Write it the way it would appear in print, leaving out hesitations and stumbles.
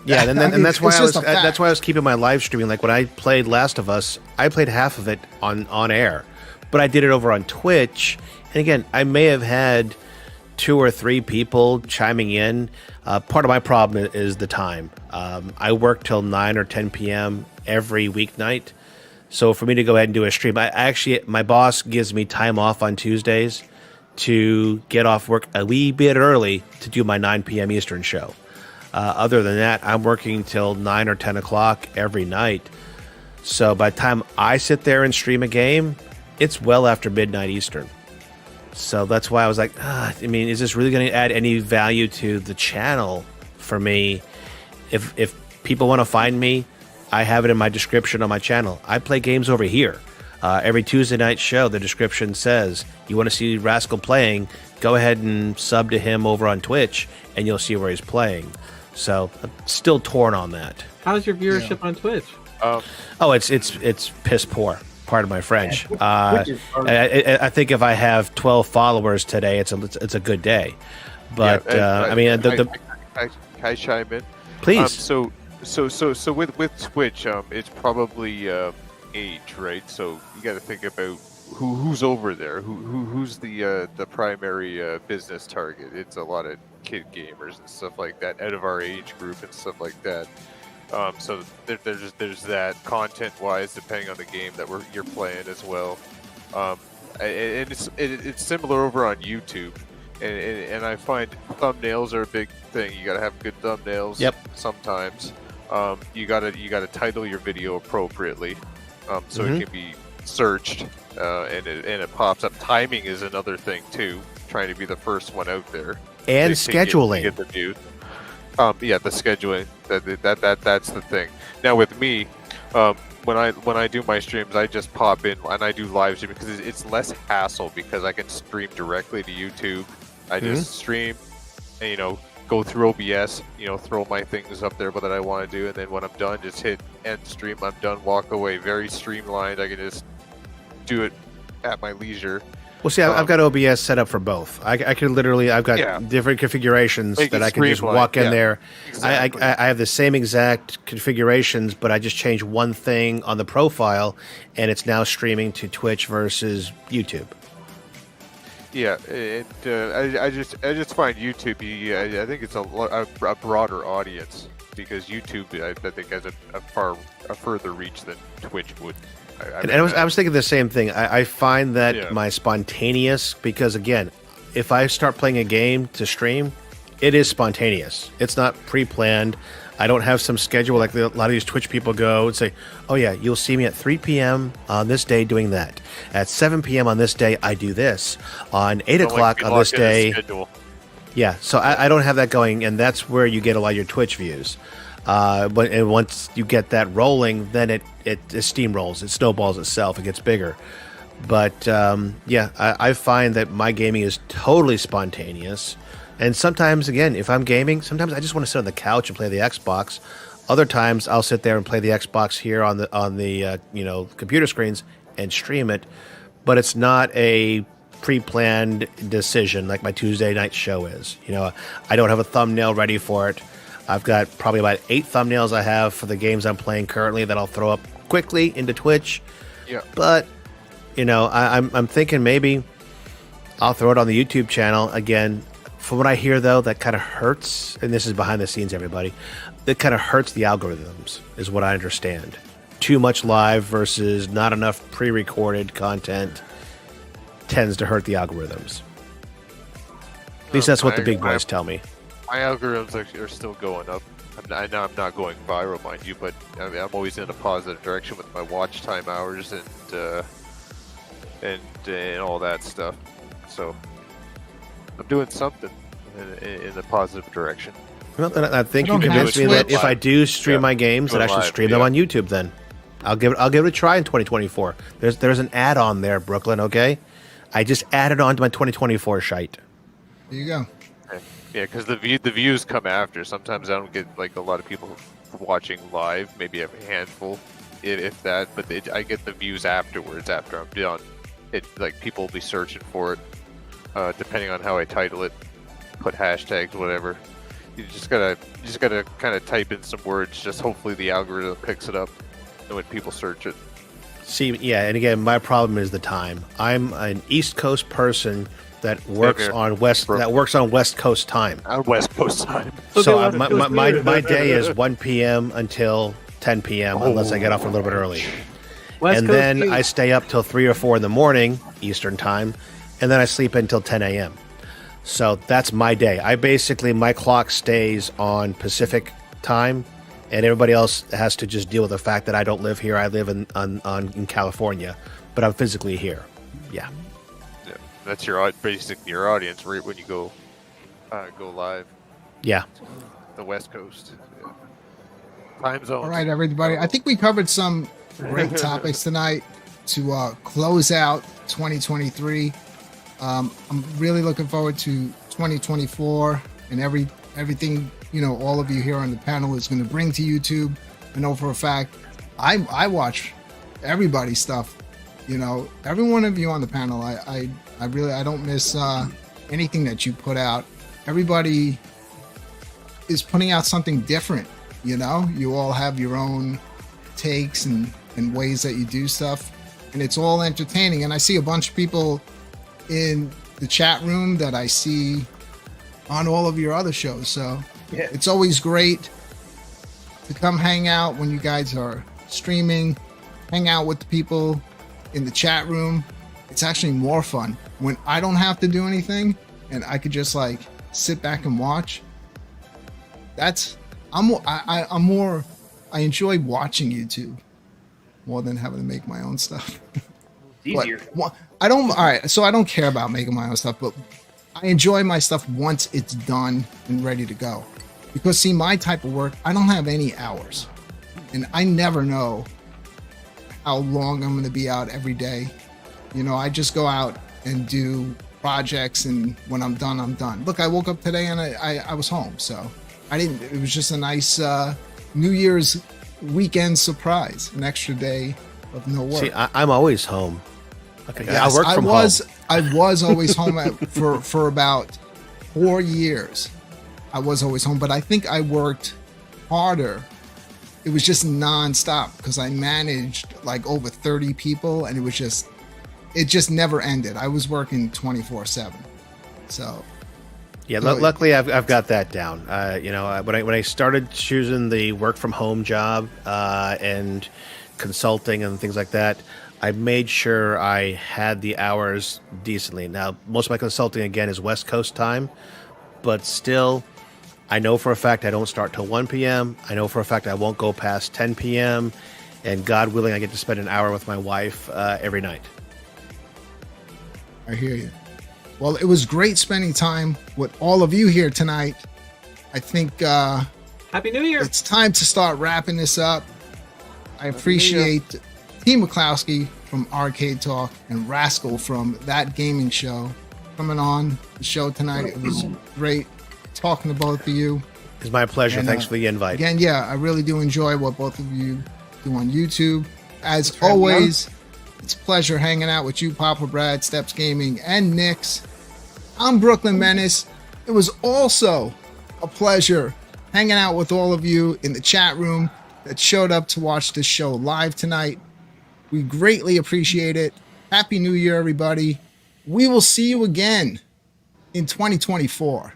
Yeah, and I mean, that's why it's I was just a fact. that's why I was keeping my live streaming. Like when I played Last of Us, I played half of it on air, but I did it over on Twitch. And again, I may have had 2 or 3 people chiming in. Part of my problem is the time. I work till 9 or 10 p.m. every weeknight, so for me to go ahead and do a stream, my boss gives me time off on Tuesdays to get off work a wee bit early to do my 9 p.m. Eastern show. Other than that, I'm working till 9 or 10 o'clock every night. So by the time I sit there and stream a game, it's well after midnight Eastern. So that's why I was like, I mean, is this really going to add any value to the channel for me? If people want to find me, I have it in my description on my channel. I play games over here. Every Tuesday night show, the description says, you want to see Raskull playing, go ahead and sub to him over on Twitch, and you'll see where he's playing. So I'm still torn on that. How's your viewership on Twitch? Oh, it's piss poor. Pardon my French. I think if I have 12 followers today, it's a good day. But I mean, can I chime in? Please. So with Twitch, it's probably age, right? So you got to think about who's over there, who's the primary business target. It's a lot of kid gamers and stuff like that, out of our age group and stuff like that. So there's that content-wise, depending on the game that you're playing as well. And it's similar over on YouTube, and I find thumbnails are a big thing. You gotta have good thumbnails. Yep. Sometimes, you gotta title your video appropriately, so it can be searched, and it pops up. Timing is another thing too. Trying to be the first one out there. And scheduling. Get the views. Yeah, the scheduling. That's the thing. Now with me, when I do my streams, I just pop in and I do live stream because it's less hassle because I can stream directly to YouTube. I just stream, and go through OBS, throw my things up there that I want to do, and then when I'm done, just hit end stream. I'm done. Walk away. Very streamlined. I can just do it at my leisure. Well, see, I've got OBS set up for both. I can literally, I've got different configurations that I can just walk in there. Exactly. I have the same exact configurations, but I just change one thing on the profile, and it's now streaming to Twitch versus YouTube. Yeah, and I just find YouTube. I think it's a broader audience because YouTube, I think, has a further reach than Twitch would. I was thinking the same thing. I find that my spontaneous, because again, if I start playing a game to stream, it is spontaneous. It's not pre-planned. I don't have some schedule like a lot of these Twitch people go and say, oh yeah, you'll see me at 3 p.m. on this day doing that. At 7 p.m. on this day, I do this. On 8 o'clock on this day. Yeah, so I don't have that going, and that's where you get a lot of your Twitch views. But once you get that rolling, then it steamrolls, it snowballs itself, it gets bigger. But I find that my gaming is totally spontaneous. And sometimes, again, if I'm gaming, sometimes I just want to sit on the couch and play the Xbox. Other times, I'll sit there and play the Xbox here on the computer screens and stream it. But it's not a pre-planned decision like my Tuesday night show is. I don't have a thumbnail ready for it. I've got probably about 8 thumbnails I have for the games I'm playing currently that I'll throw up quickly into Twitch. Yeah. But, I'm thinking maybe I'll throw it on the YouTube channel. Again, from what I hear, though, that kind of hurts, and this is behind the scenes, everybody, that kind of hurts the algorithms, is what I understand. Too much live versus not enough pre-recorded content tends to hurt the algorithms. At least that's what the big boys tell me. My algorithms are still going up. I know I'm not going viral, mind you, but I'm always in a positive direction with my watch time hours and all that stuff. So I'm doing something in the positive direction. Well, then I think you convinced me that if I do stream my games, that I should stream them on YouTube. Then I'll give it a try in 2024. There's an add-on there, Brooklyn. Okay, I just added on to my 2024 shite. There you go. Yeah, because the views come after. Sometimes I don't get like a lot of people watching live. Maybe a handful, if that. But I get the views afterwards. After I'm done, people will be searching for it, depending on how I title it, put hashtags, whatever. You just gotta You just gotta kind of type in some words. Just hopefully the algorithm picks it up when people search it. See, yeah, and again, my problem is the time. I'm an East Coast person that works on West Coast time. West Coast time. So my day is 1 p.m. until 10 p.m. unless I get off a little bit early. And then I stay up till 3 or 4 in the morning Eastern time, and then I sleep until 10 a.m. So that's my day. My clock stays on Pacific time, and everybody else has to just deal with the fact that I don't live here. I live in California, but I'm physically here. Yeah. That's basically your audience right when you go live. Yeah. The West Coast. Yeah. Time zone. All right, everybody. I think we covered some great topics tonight to close out 2023. I'm really looking forward to 2024 and everything, all of you here on the panel is going to bring to YouTube. I know for a fact I watch everybody's stuff. Every one of you on the panel, I don't miss anything that you put out. Everybody is putting out something different. You all have your own takes and ways that you do stuff, and it's all entertaining. And I see a bunch of people in the chat room that I see on all of your other shows. So It's always great to come hang out when you guys are streaming, hang out with the people in the chat room. It's actually more fun when I don't have to do anything and I could just sit back and watch. I enjoy watching YouTube more than having to make my own stuff. Easier. I don't care about making my own stuff, but I enjoy my stuff once it's done and ready to go. Because see, my type of work, I don't have any hours, and I never know how long I'm going to be out every day. I just go out and do projects, and when I'm done, I'm done. Look, I woke up today and I was home, so it was just a nice New Year's weekend surprise, an extra day of no work. See, I'm always home. Okay, yes, I work from home. I was always home for about 4 years. I was always home, but I think I worked harder. It was just nonstop because I managed over 30 people, and it just never ended. I was working 24/7. So yeah, luckily I've got that down. When I started choosing the work from home job and consulting and things like that, I made sure I had the hours decently. Now, most of my consulting again is West Coast time, but still, I know for a fact I don't start till 1 p.m. I know for a fact I won't go past 10 p.m. And God willing, I get to spend an hour with my wife every night. I hear you. Well, it was great spending time with all of you here tonight. I think Happy New Year. It's time to start wrapping this up. I appreciate TMCLOSKY from Rcade Talk and Raskull from That Gaming Show coming on the show tonight. It was great talking to both of you. It's my pleasure. Thanks for the invite. Again, I really do enjoy what both of you do on YouTube. As always, it's a pleasure hanging out with you, Papa Brad, Steps Gaming, and Nix. I'm Brooklyn Menace. It was also a pleasure hanging out with all of you in the chat room that showed up to watch this show live tonight. We greatly appreciate it. Happy New Year, everybody. We will see you again in 2024.